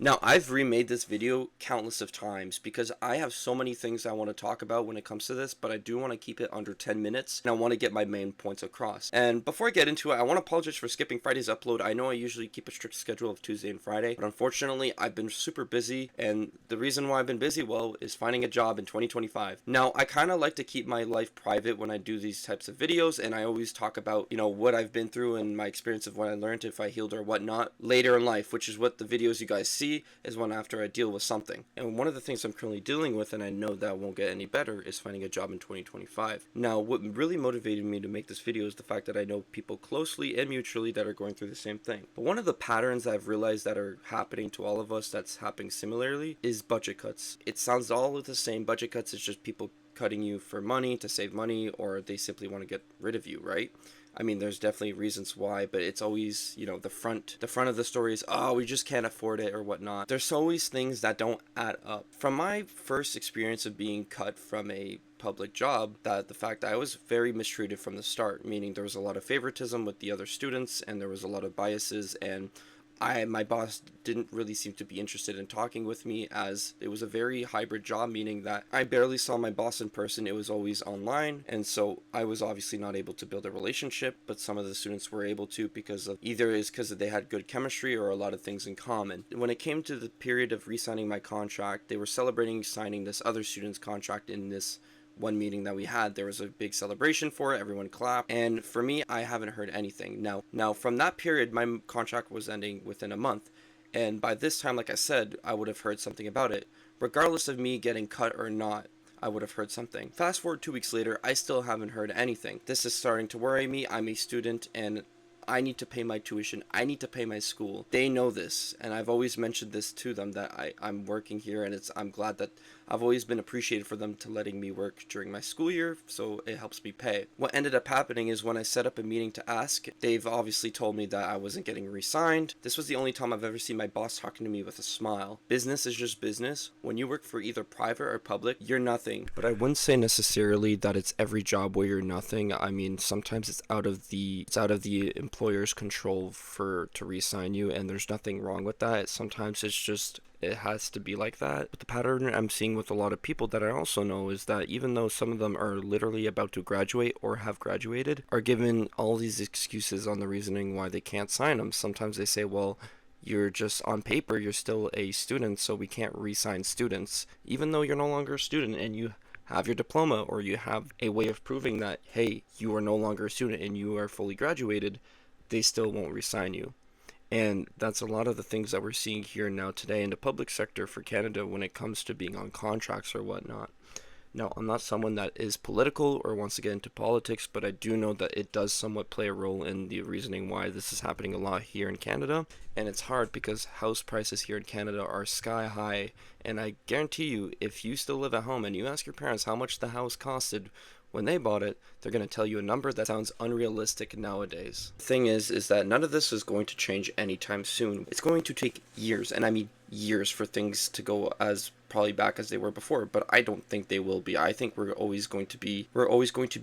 Now, I've remade this video countless of times because I have so many things I want to talk about when it comes to this, but I do want to keep it under 10 minutes and I want to get my main points across. And before I get into it, I want to apologize for skipping Friday's upload. I know I usually keep a strict schedule of Tuesday and Friday, but unfortunately, I've been super busy, and the reason why I've been busy, well, is finding a job in 2025. Now, I kind of like to keep my life private when I do these types of videos, and I always talk about, what I've been through and my experience of what I learned, if I healed or whatnot, later in life, which is what the videos you guys see is when after I deal with something. And one of the things I'm currently dealing with, and I know that won't get any better, is finding a job in 2025. Now, what really motivated me to make this video is the fact that I know people closely and mutually that are going through the same thing. But one of the patterns I've realized that are happening to all of us that's happening similarly is budget cuts. It sounds all the same. Budget cuts is just people cutting you for money to save money, or they simply want to get rid of you, right? I mean, there's definitely reasons why, but it's always, the front of the story is, oh, we just can't afford it or whatnot. There's always things that don't add up. From my first experience of being cut from a public job, that the fact that I was very mistreated from the start, meaning there was a lot of favoritism with the other students and there was a lot of biases, and my boss didn't really seem to be interested in talking with me, as it was a very hybrid job, meaning that I barely saw my boss in person. It was always online, and so I was obviously not able to build a relationship, but some of the students were able to because they had good chemistry or a lot of things in common. When it came to the period of re-signing my contract, they were celebrating signing this other student's contract in this one meeting that we had. There was a big celebration for it, everyone clapped, and for me, I haven't heard anything. Now from that period, my contract was ending within a month, and by this time, like I said, I would have heard something about it. Regardless of me getting cut or not, I would have heard something. Fast forward 2 weeks later, I still haven't heard anything. This is starting to worry me. I'm a student, and I need to pay my tuition. I need to pay my school. They know this, and I've always mentioned this to them, that I'm working here, and I'm glad that I've always been appreciated for them to letting me work during my school year, so it helps me pay. What ended up happening is when I set up a meeting to ask, they've obviously told me that I wasn't getting re-signed. This was the only time I've ever seen my boss talking to me with a smile. Business is just business. When you work for either private or public, you're nothing. But I wouldn't say necessarily that it's every job where you're nothing. I mean, sometimes it's out of the employer's control to re-sign you, and there's nothing wrong with that. Sometimes it has to be like that. But the pattern I'm seeing with a lot of people that I also know is that even though some of them are literally about to graduate or have graduated, are given all these excuses on the reasoning why they can't sign them. Sometimes they say, well, you're just on paper, you're still a student, so we can't re-sign students, even though you're no longer a student and you have your diploma, or you have a way of proving that, hey, you are no longer a student and you are fully graduated. They still won't re-sign you. And that's a lot of the things that we're seeing here now today in the public sector for Canada when it comes to being on contracts or whatnot. Now, I'm not someone that is political or wants to get into politics, but I do know that it does somewhat play a role in the reasoning why this is happening a lot here in Canada. And it's hard because house prices here in Canada are sky high. And I guarantee you, if you still live at home and you ask your parents how much the house costed when they bought it, they're going to tell you a number that sounds unrealistic nowadays. The thing is that none of this is going to change anytime soon. It's going to take years, and I mean years, for things to go as probably back as they were before, but I don't think they will be. I think we're always going to be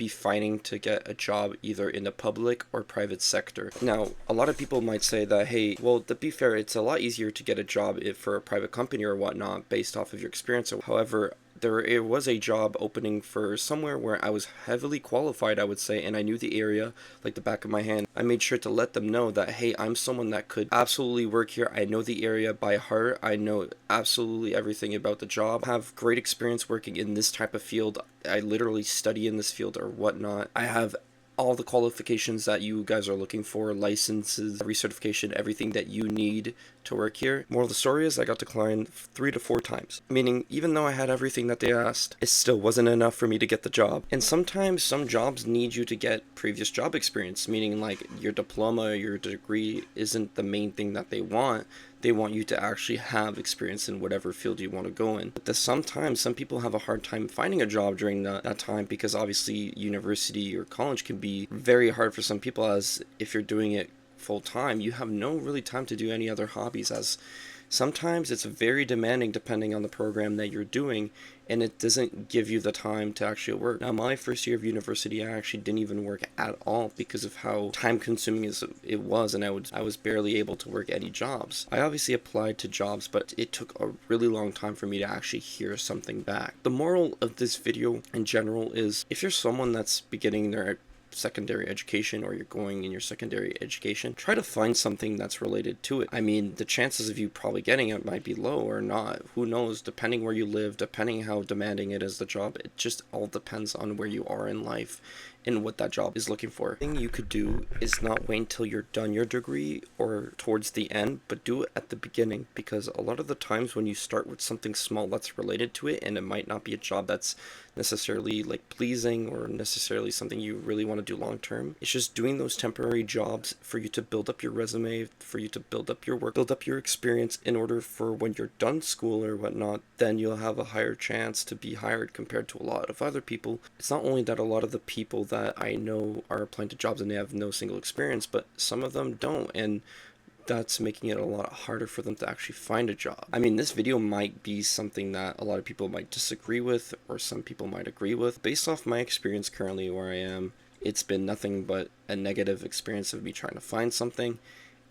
fighting to get a job either in the public or private sector. Now, a lot of people might say that, hey, well, to be fair, it's a lot easier to get a job for a private company or whatnot based off of your experience. However, it was a job opening for somewhere where I was heavily qualified, I would say, and I knew the area like the back of my hand. I made sure to let them know that, hey, I'm someone that could absolutely work here. I know the area by heart. I know absolutely everything about the job. I have great experience working in this type of field. I literally study in this field or whatnot. I have all the qualifications that you guys are looking for, licenses, recertification, everything that you need to work here. Moral of the story is I got declined 3 to 4 times, meaning even though I had everything that they asked, it still wasn't enough for me to get the job. And sometimes some jobs need you to get previous job experience, meaning like your diploma, your degree isn't the main thing that they want. They want you to actually have experience in whatever field you want to go in. But sometimes some people have a hard time finding a job during that time, because obviously university or college can be very hard for some people, as if you're doing it full time, you have no really time to do any other hobbies, as Sometimes it's very demanding depending on the program that you're doing, and it doesn't give you the time to actually work. Now, my first year of university, I actually didn't even work at all because of how time consuming it was, and I was barely able to work any jobs. I obviously applied to jobs, but it took a really long time for me to actually hear something back. The moral of this video in general is, if you're someone that's beginning their secondary education, or you're going in your secondary education, try to find something that's related to it. I mean, the chances of you probably getting it might be low or not. Who knows? Depending where you live, depending how demanding it is, the job, it just all depends on where you are in life and what that job is looking for. The thing you could do is not wait until you're done your degree or towards the end, but do it at the beginning, because a lot of the times when you start with something small that's related to it, and it might not be a job that's necessarily like pleasing or necessarily something you really want to do long term, it's just doing those temporary jobs for you to build up your resume, for you to build up your work, build up your experience, in order for when you're done school or whatnot, then you'll have a higher chance to be hired compared to a lot of other people. It's not only that a lot of the people that I know are applying to jobs and they have no single experience, but some of them don't, and that's making it a lot harder for them to actually find a job. I mean, this video might be something that a lot of people might disagree with, or some people might agree with. Based off my experience currently where I am, it's been nothing but a negative experience of me trying to find something,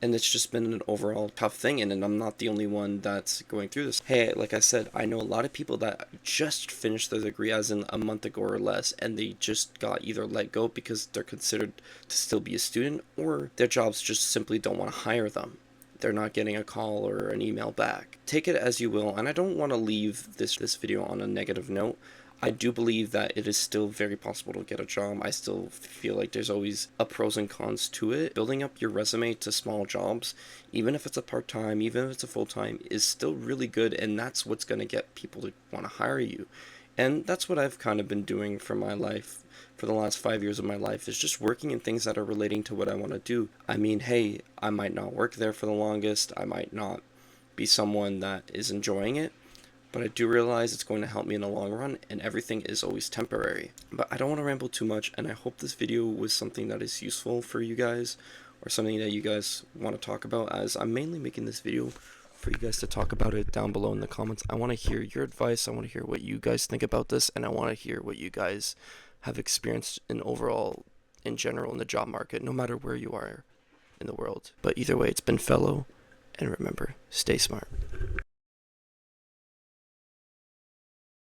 and it's just been an overall tough thing, and I'm not the only one that's going through this. Hey, like I said, I know a lot of people that just finished their degree, as in a month ago or less, and they just got either let go because they're considered to still be a student, or their jobs just simply don't want to hire them. They're not getting a call or an email back. Take it as you will, and I don't want to leave this video on a negative note. I do believe that it is still very possible to get a job. I still feel like there's always a pros and cons to it. Building up your resume to small jobs, even if it's a part-time, even if it's a full-time, is still really good, and that's what's going to get people to want to hire you. And that's what I've kind of been doing for my life for the last 5 years of my life, is just working in things that are relating to what I want to do. I mean, hey, I might not work there for the longest. I might not be someone that is enjoying it, but I do realize it's going to help me in the long run, and everything is always temporary. But I don't want to ramble too much, and I hope this video was something that is useful for you guys, or something that you guys want to talk about, as I'm mainly making this video for you guys to talk about it down below in the comments. I want to hear your advice, I want to hear what you guys think about this, and I want to hear what you guys have experienced in overall, in general, in the job market, no matter where you are in the world. But either way, it's been Fellow, and remember, stay smart.